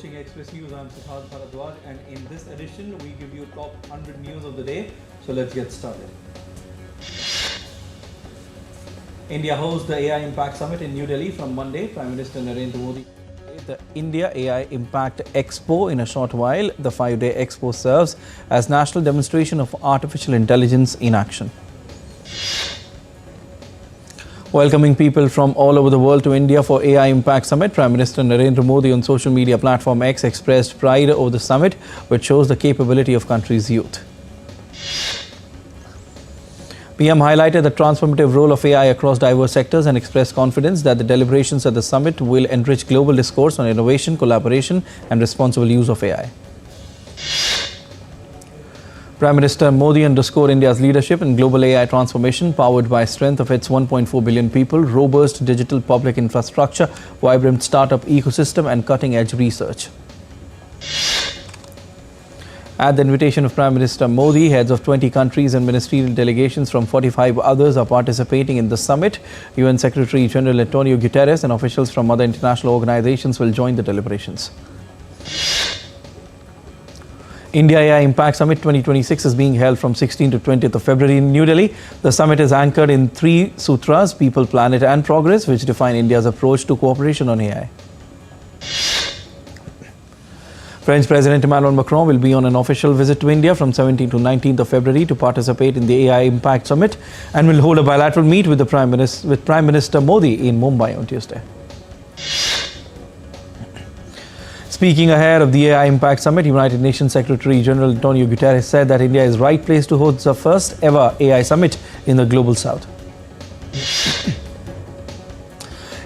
watching Express News. I'm Prasar Bharati, and in this edition, we give you top 100 news of the day. So let's get started. India hosts the AI Impact Summit in New Delhi from Monday. Prime Minister Narendra Modi. The India AI Impact Expo in a short while. The 5-day expo serves as national demonstration of artificial intelligence in action. Welcoming people from all over the world to India for AI Impact Summit, Prime Minister Narendra Modi on social media platform X expressed pride over the summit, which shows the capability of country's youth. PM highlighted the transformative role of AI across diverse sectors and expressed confidence that the deliberations at the summit will enrich global discourse on innovation, collaboration and responsible use of AI. Prime Minister Modi underscored India's leadership in global AI transformation, powered by strength of its 1.4 billion people, robust digital public infrastructure, vibrant startup ecosystem and cutting-edge research. At the invitation of Prime Minister Modi, heads of 20 countries and ministerial delegations from 45 others are participating in the summit. UN Secretary General Antonio Guterres and officials from other international organizations will join the deliberations. India AI Impact Summit 2026 is being held from 16th to 20th of February in New Delhi. The summit is anchored in 3 sutras, People, Planet and Progress, which define India's approach to cooperation on AI. French President Emmanuel Macron will be on an official visit to India from 17th to 19th of February to participate in the AI Impact Summit and will hold a bilateral meet with Prime Minister Modi in Mumbai on Tuesday. Speaking ahead of the AI Impact Summit, United Nations Secretary General Antonio Guterres said that India is right place to host the first ever AI Summit in the Global South.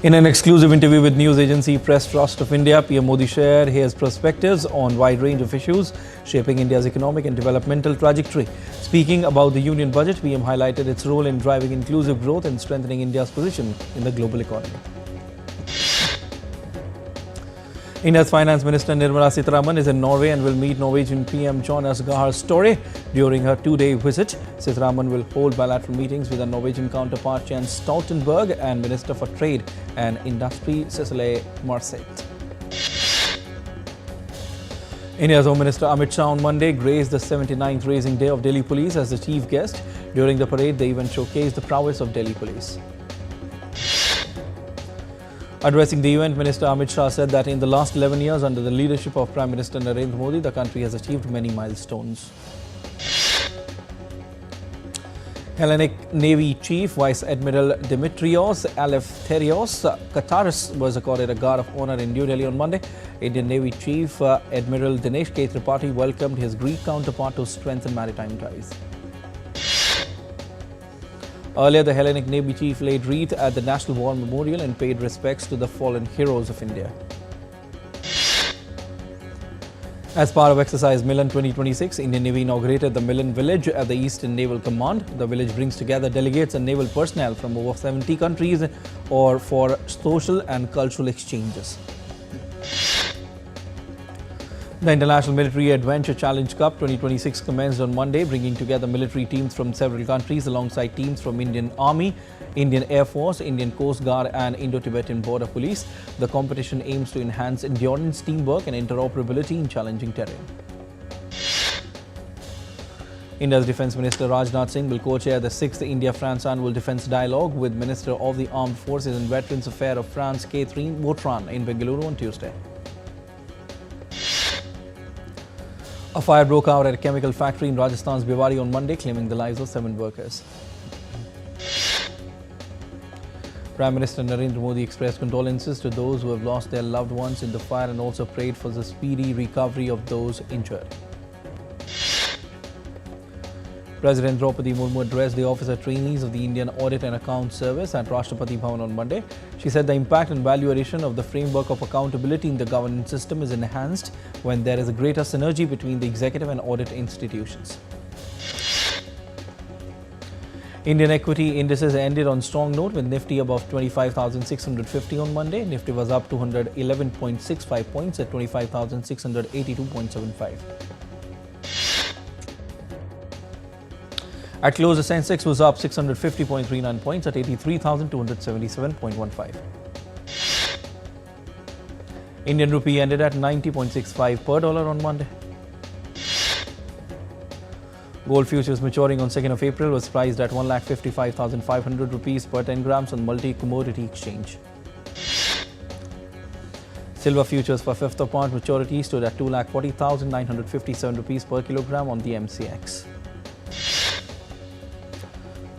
In an exclusive interview with news agency Press Trust of India, PM Modi shared his perspectives on a wide range of issues shaping India's economic and developmental trajectory. Speaking about the Union Budget, PM highlighted its role in driving inclusive growth and strengthening India's position in the global economy. India's Finance Minister Nirmala Sitharaman is in Norway and will meet Norwegian PM Jonas Gahr Støre during her 2-day visit. Sitharaman will hold bilateral meetings with her Norwegian counterpart Jens Stoltenberg and Minister for Trade and Industry Cecile Marseth. India's Home Minister Amit Shah on Monday graced the 79th Raising Day of Delhi Police as the chief guest. During the parade, the event showcased the prowess of Delhi Police. Addressing the event, Minister Amit Shah said that in the last 11 years under the leadership of Prime Minister Narendra Modi, the country has achieved many milestones. Hellenic Navy Chief Vice Admiral Dimitrios Eleftherios Kataris was accorded a Guard of Honor in New Delhi on Monday. Indian Navy Chief Admiral Dinesh K. Tripathi welcomed his Greek counterpart to strengthen maritime ties. Earlier, the Hellenic Navy Chief laid wreath at the National War Memorial and paid respects to the fallen heroes of India. As part of Exercise Milan 2026, Indian Navy inaugurated the Milan Village at the Eastern Naval Command. The village brings together delegates and naval personnel from over 70 countries or for social and cultural exchanges. The International Military Adventure Challenge Cup 2026 commenced on Monday, bringing together military teams from several countries alongside teams from Indian Army, Indian Air Force, Indian Coast Guard and Indo-Tibetan Border Police. The competition aims to enhance endurance, teamwork and interoperability in challenging terrain. India's Defence Minister Rajnath Singh will co-chair the 6th India-France Annual Defence Dialogue with Minister of the Armed Forces and Veterans Affairs of France, Catherine Vautrin, in Bengaluru on Tuesday. A fire broke out at a chemical factory in Rajasthan's Bhiwadi on Monday, claiming the lives of 7 workers. Prime Minister Narendra Modi expressed condolences to those who have lost their loved ones in the fire and also prayed for the speedy recovery of those injured. President Draupadi Murmu addressed the officer trainees of the Indian Audit and Accounts Service at Rashtrapati Bhavan on Monday. She said the impact and value addition of the framework of accountability in the governance system is enhanced when there is a greater synergy between the executive and audit institutions. Indian equity indices ended on strong note with Nifty above 25,650 on Monday. Nifty was up 211.65 points at 25,682.75. At close, the Sensex was up 650.39 points at 83,277.15. Indian rupee ended at 90.65 per dollar on Monday. Gold futures maturing on 2nd of April was priced at 1,55,500 rupees per 10 grams on multi-commodity exchange. Silver futures for 5th of March maturity stood at 2,40,957 rupees per kilogram on the MCX.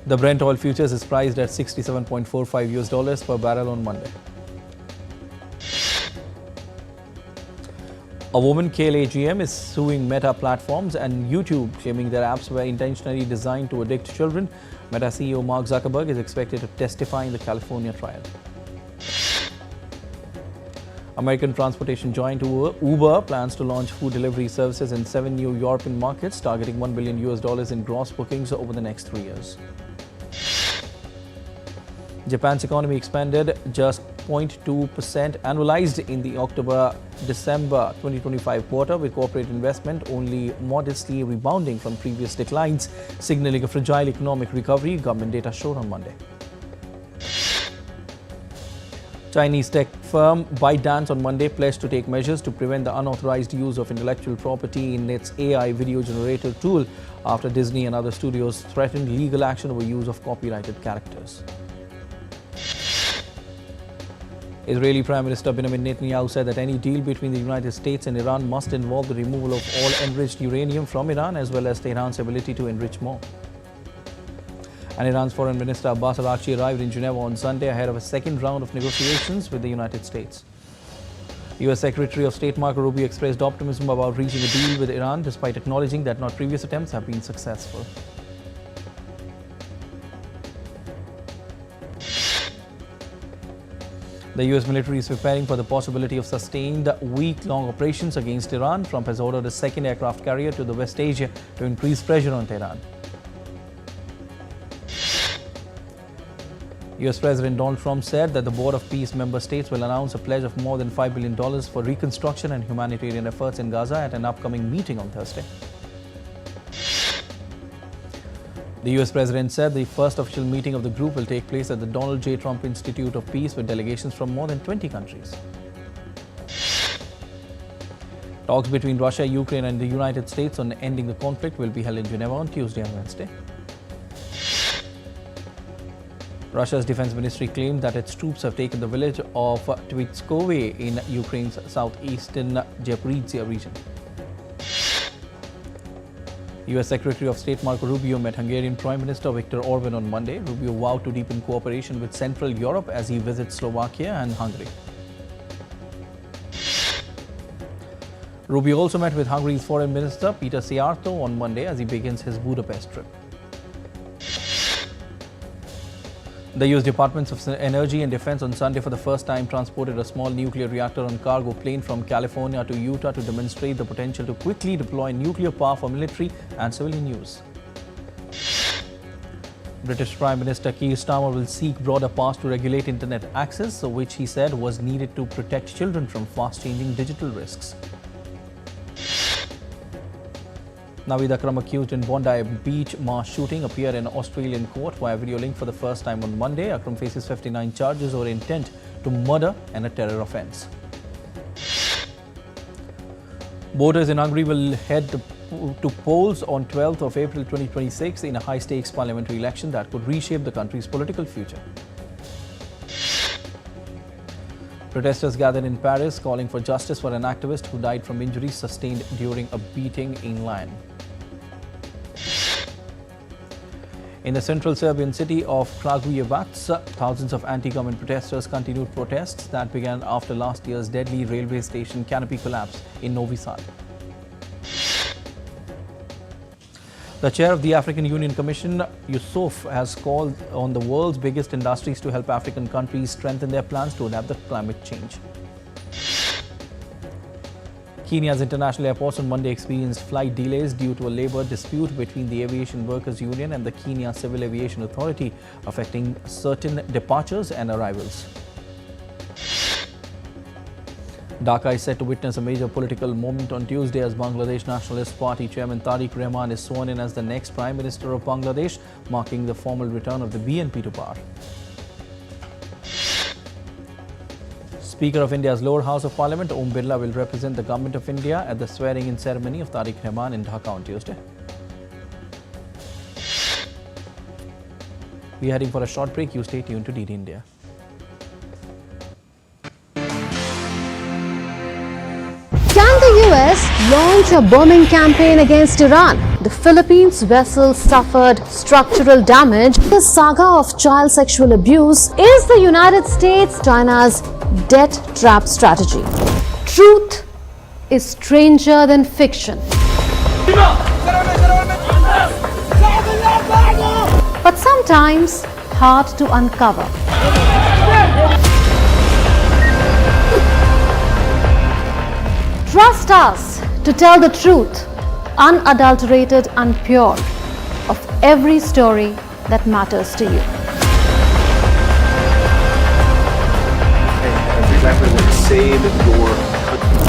The Brent oil futures is priced at $67.45 US per barrel on Monday. A woman, Kaylee GM, is suing Meta platforms and YouTube, claiming their apps were intentionally designed to addict children. Meta CEO Mark Zuckerberg is expected to testify in the California trial. American transportation giant Uber plans to launch food delivery services in 7 new European markets, targeting $1 billion in gross bookings over the next 3 years. Japan's economy expanded just 0.2% annualized in the October-December 2025 quarter, with corporate investment only modestly rebounding from previous declines, signaling a fragile economic recovery, government data showed on Monday. Chinese tech firm ByteDance on Monday pledged to take measures to prevent the unauthorized use of intellectual property in its AI video generator tool after Disney and other studios threatened legal action over use of copyrighted characters. Israeli Prime Minister Benjamin Netanyahu said that any deal between the United States and Iran must involve the removal of all enriched uranium from Iran, as well as Tehran's ability to enrich more. And Iran's Foreign Minister Abbas Araghchi arrived in Geneva on Sunday ahead of a second round of negotiations with the United States. US Secretary of State Marco Rubio expressed optimism about reaching a deal with Iran, despite acknowledging that not previous attempts have been successful. The US military is preparing for the possibility of sustained week-long operations against Iran. Trump has ordered a second aircraft carrier to the West Asia to increase pressure on Tehran. US President Donald Trump said that the Board of Peace member states will announce a pledge of more than $5 billion for reconstruction and humanitarian efforts in Gaza at an upcoming meeting on Thursday. The US President said the first official meeting of the group will take place at the Donald J. Trump Institute of Peace with delegations from more than 20 countries. Talks between Russia, Ukraine and the United States on ending the conflict will be held in Geneva on Tuesday and Wednesday. Russia's defense ministry claimed that its troops have taken the village of Tvitskove in Ukraine's southeastern Zaporizhzhia region. US Secretary of State Marco Rubio met Hungarian Prime Minister Viktor Orban on Monday. Rubio vowed to deepen cooperation with Central Europe as he visits Slovakia and Hungary. Rubio also met with Hungary's Foreign Minister Peter Szijjártó on Monday as he begins his Budapest trip. The US Departments of Energy and Defense on Sunday for the first time transported a small nuclear reactor on cargo plane from California to Utah to demonstrate the potential to quickly deploy nuclear power for military and civilian use. British Prime Minister Keir Starmer will seek broader powers to regulate internet access, which he said was needed to protect children from fast-changing digital risks. Naveed Akram, accused in Bondi Beach mass shooting, appeared in Australian court via video link for the first time on Monday. Akram faces 59 charges over intent to murder and a terror offence. Voters in Hungary will head to polls on 12th of April 2026 in a high-stakes parliamentary election that could reshape the country's political future. Protesters gathered in Paris calling for justice for an activist who died from injuries sustained during a beating in Lyon. In the central Serbian city of Kragujevac, thousands of anti-government protesters continued protests that began after last year's deadly railway station canopy collapse in Novi Sad. The chair of the African Union Commission, Yusuf, has called on the world's biggest industries to help African countries strengthen their plans to adapt to climate change. Kenya's international airports on Monday experienced flight delays due to a labor dispute between the Aviation Workers Union and the Kenya Civil Aviation Authority, affecting certain departures and arrivals. Dhaka is set to witness a major political moment on Tuesday as Bangladesh Nationalist Party Chairman Tariq Rahman is sworn in as the next Prime Minister of Bangladesh, marking the formal return of the BNP to power. Speaker of India's lower house of parliament, Om Birla, will represent the government of India at the swearing-in ceremony of Tariq Rahman in Dhaka on Tuesday. We are heading for a short break. You stay tuned to DD India. Can the US launch a bombing campaign against Iran? The Philippines vessel suffered structural damage. The saga of child sexual abuse is the United States China's debt trap strategy. Truth is stranger than fiction. But sometimes hard to uncover. Trust us to tell the truth, unadulterated and pure, of every story that matters to you.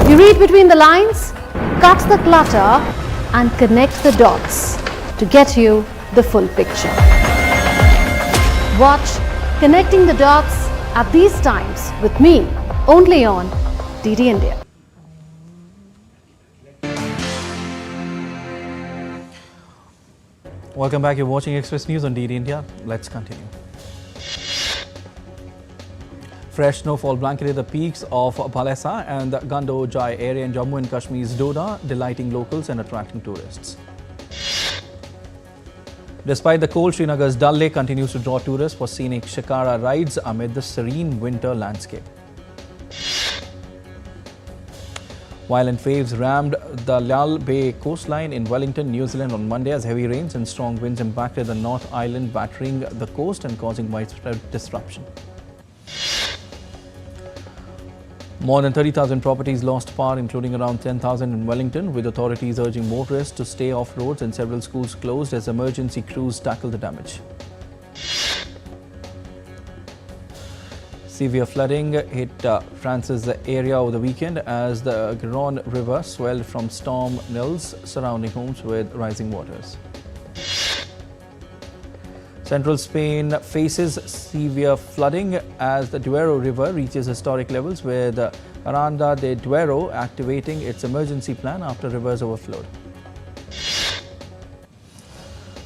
You read between the lines, cut the clutter, and connect the dots to get you the full picture. Watch Connecting the Dots at these times with me, only on DD India. Welcome back. You're watching Express News on DD India. Let's continue. Fresh snowfall blanketed the peaks of Balesa and the Gandojai area in Jammu and Kashmir's Doda, delighting locals and attracting tourists. Despite the cold, Srinagar's Dal Lake continues to draw tourists for scenic shikara rides amid the serene winter landscape. Violent waves rammed the Lyall Bay coastline in Wellington, New Zealand on Monday as heavy rains and strong winds impacted the North Island, battering the coast and causing widespread disruption. More than 30,000 properties lost power, including around 10,000 in Wellington, with authorities urging motorists to stay off roads and several schools closed as emergency crews tackle the damage. Severe flooding hit France's area over the weekend as the Garonne River swelled from storm Nils, surrounding homes with rising waters. Central Spain faces severe flooding as the Duero River reaches historic levels, with Aranda de Duero activating its emergency plan after rivers overflowed.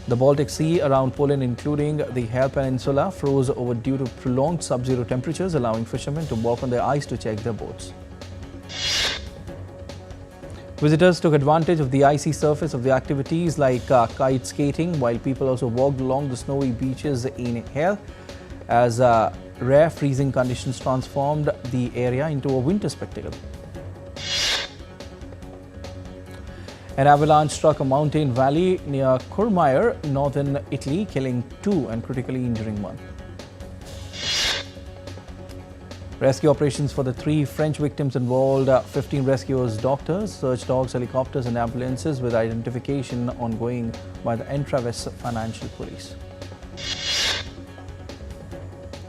The Baltic Sea around Poland, including the Hel Peninsula, froze over due to prolonged sub-zero temperatures, allowing fishermen to walk on the ice to check their boats. Visitors took advantage of the icy surface of the activities like kite skating, while people also walked along the snowy beaches in Hel as rare freezing conditions transformed the area into a winter spectacle. An avalanche struck a mountain valley near Courmayeur, northern Italy, killing 2 and critically injuring 1. Rescue operations for the 3 French victims involved 15 rescuers, doctors, search dogs, helicopters and ambulances, with identification ongoing by the Entraves Financial Police.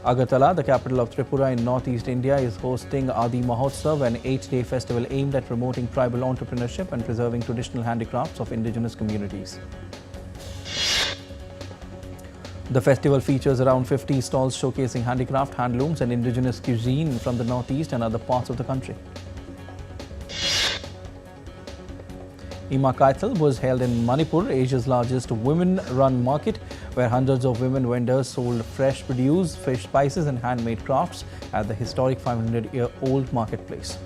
Agartala, the capital of Tripura in northeast India, is hosting Adi Mahotsav, an 8-day festival aimed at promoting tribal entrepreneurship and preserving traditional handicrafts of indigenous communities. The festival features around 50 stalls showcasing handicraft, handlooms and indigenous cuisine from the northeast and other parts of the country. Ima Kaital was held in Manipur, Asia's largest women-run market, where hundreds of women vendors sold fresh produce, fish, spices and handmade crafts at the historic 500-year-old marketplace.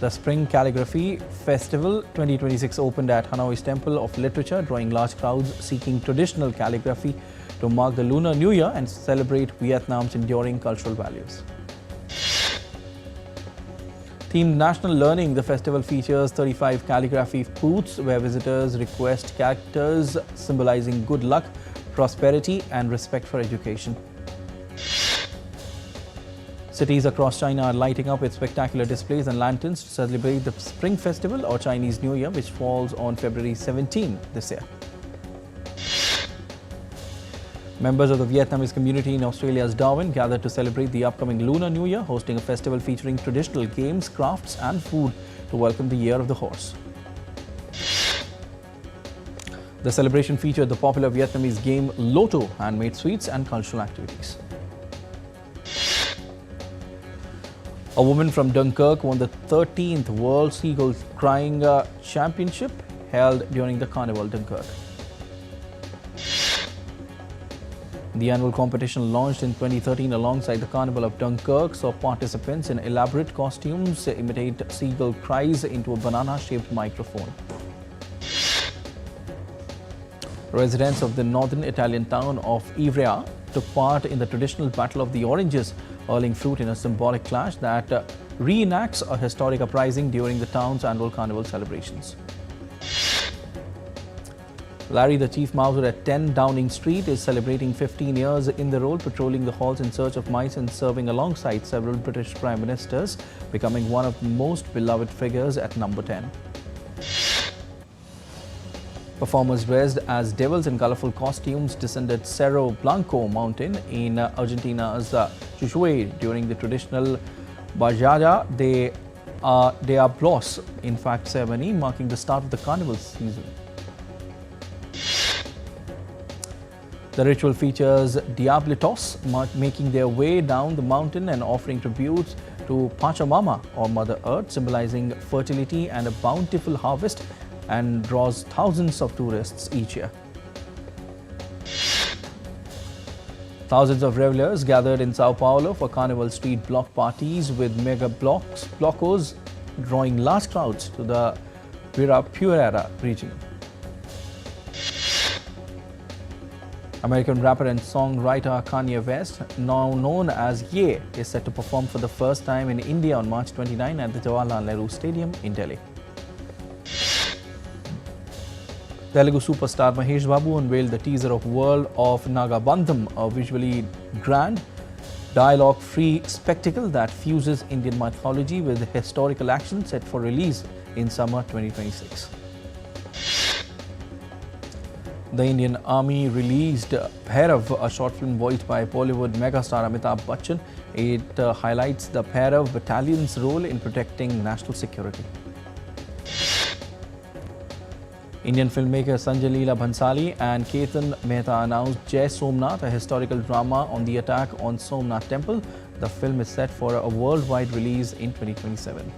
The Spring Calligraphy Festival 2026 opened at Hanoi's Temple of Literature, drawing large crowds seeking traditional calligraphy to mark the Lunar New Year and celebrate Vietnam's enduring cultural values. Themed National Learning, the festival features 35 calligraphy booths where visitors request characters symbolizing good luck, prosperity and respect for education. Cities across China are lighting up with spectacular displays and lanterns to celebrate the Spring Festival or Chinese New Year, which falls on February 17 this year. Members of the Vietnamese community in Australia's Darwin gathered to celebrate the upcoming Lunar New Year, hosting a festival featuring traditional games, crafts and food to welcome the Year of the Horse. The celebration featured the popular Vietnamese game Lotto, handmade sweets and cultural activities. A woman from Dunkirk won the 13th World Seagull Crying Championship held during the Carnival Dunkirk. The annual competition, launched in 2013 alongside the Carnival of Dunkirk, saw participants in elaborate costumes imitate seagull cries into a banana-shaped microphone. Residents of the northern Italian town of Ivrea took part in the traditional Battle of the Oranges, hurling fruit in a symbolic clash that reenacts a historic uprising during the town's annual carnival celebrations. Larry, the chief mouser at 10 Downing Street, is celebrating 15 years in the role, patrolling the halls in search of mice and serving alongside several British prime ministers, becoming one of the most beloved figures at number 10. Performers dressed as devils in colorful costumes descended Cerro Blanco mountain in Argentina's Chuchuy during the traditional Bajada de Diablos, in fact, ceremony marking the start of the carnival season. The ritual features Diablitos making their way down the mountain and offering tributes to Pachamama, or Mother Earth, symbolizing fertility and a bountiful harvest, and draws thousands of tourists each year. Thousands of revelers gathered in Sao Paulo for Carnival Street block parties, with mega blockos drawing large crowds to the Ibirapuera region. American rapper and songwriter Kanye West, now known as Ye, is set to perform for the first time in India on March 29 at the Jawaharlal Nehru Stadium in Delhi. Telugu superstar Mahesh Babu unveiled the teaser of World of Nagabandham, a visually grand, dialogue-free spectacle that fuses Indian mythology with historical action, set for release in summer 2026. The Indian Army released Bhairav, a short film voiced by Bollywood megastar Amitabh Bachchan. It highlights the Bhairav battalion's role in protecting national security. Indian filmmaker Sanjay Leela Bhansali and Ketan Mehta announced Jai Somnath, a historical drama on the attack on Somnath Temple. The film is set for a worldwide release in 2027.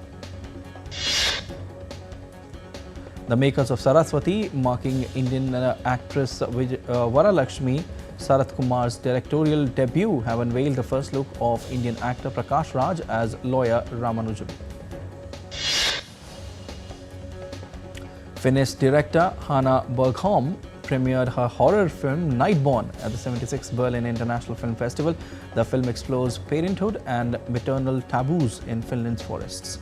The makers of Saraswati, marking Indian actress Varalakshmi Sarath Kumar's directorial debut, have unveiled the first look of Indian actor Prakash Raj as lawyer Ramanujan. Finnish director Hanna Bergholm premiered her horror film Nightborn at the 76th Berlin International Film Festival. The film explores parenthood and maternal taboos in Finland's forests.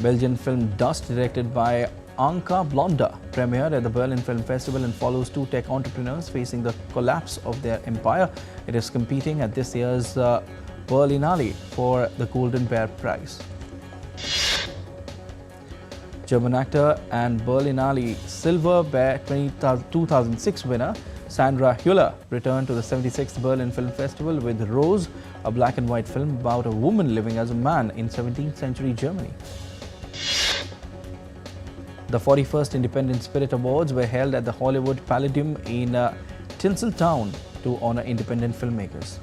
Belgian film Dust, directed by Anka Blonda, premiered at the Berlin Film Festival and follows two tech entrepreneurs facing the collapse of their empire. It is competing at this year's Berlinale for the Golden Bear Prize. German actor and Berlinale Silver Bear 2006 winner Sandra Hüller returned to the 76th Berlin Film Festival with Rose, a black and white film about a woman living as a man in 17th century Germany. The 41st Independent Spirit Awards were held at the Hollywood Palladium in Tinseltown to honor independent filmmakers.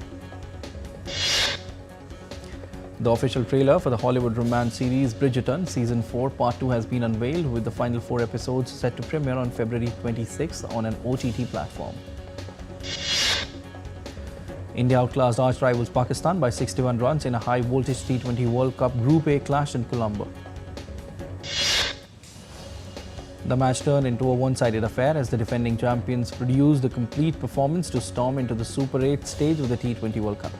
The official trailer for the Hollywood romance series Bridgerton Season 4 Part 2 has been unveiled, with the final 4 episodes set to premiere on February 26th on an OTT platform. India outclassed arch rivals Pakistan by 61 runs in a high-voltage T20 World Cup Group A clash in Colombo. The match turned into a one-sided affair as the defending champions produced a complete performance to storm into the Super 8 stage of the T20 World Cup.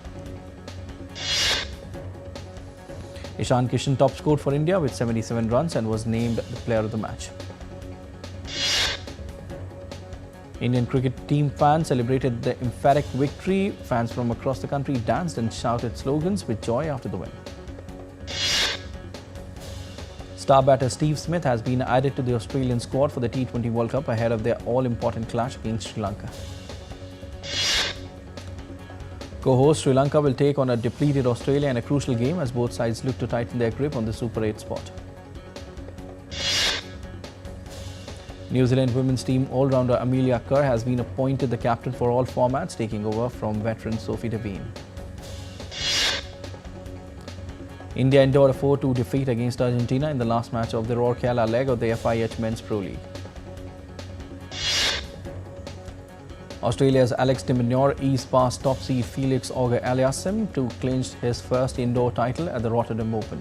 Ishan Kishan top scored for India with 77 runs and was named the player of the match. Indian cricket team fans celebrated the emphatic victory. Fans from across the country danced and shouted slogans with joy after the win. Star batter Steve Smith has been added to the Australian squad for the T20 World Cup ahead of their all-important clash against Sri Lanka. Co-host Sri Lanka will take on a depleted Australia in a crucial game as both sides look to tighten their grip on the Super 8 spot. New Zealand women's team all-rounder Amelia Kerr has been appointed the captain for all formats, taking over from veteran Sophie Devine. India endured a 4-2 defeat against Argentina in the last match of the Rourkela leg of the FIH Men's Pro League. Australia's Alex de Minaur eased past top seed Felix Auger-Aliassime to clinch his first indoor title at the Rotterdam Open.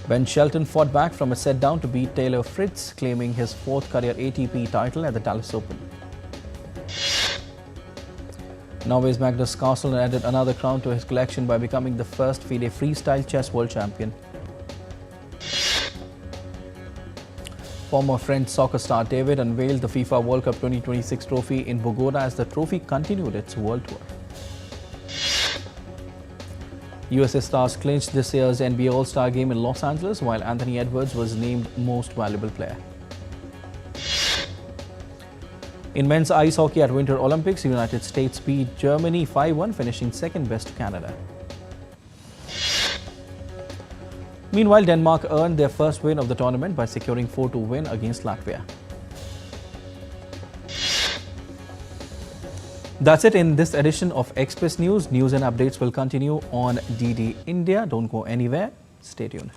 Ben Shelton fought back from a set down to beat Taylor Fritz, claiming his fourth career ATP title at the Dallas Open. Norway's Magnus Carlsen added another crown to his collection by becoming the first FIDE freestyle chess world champion. Former French soccer star David unveiled the FIFA World Cup 2026 trophy in Bogota as the trophy continued its world tour. USA stars clinched this year's NBA All-Star game in Los Angeles, while Anthony Edwards was named Most Valuable Player. In men's ice hockey at Winter Olympics, United States beat Germany 5-1, finishing second best to Canada. Meanwhile, Denmark earned their first win of the tournament by securing 4-2 win against Latvia. That's it in this edition of Express News. News and updates will continue on DD India. Don't go anywhere. Stay tuned.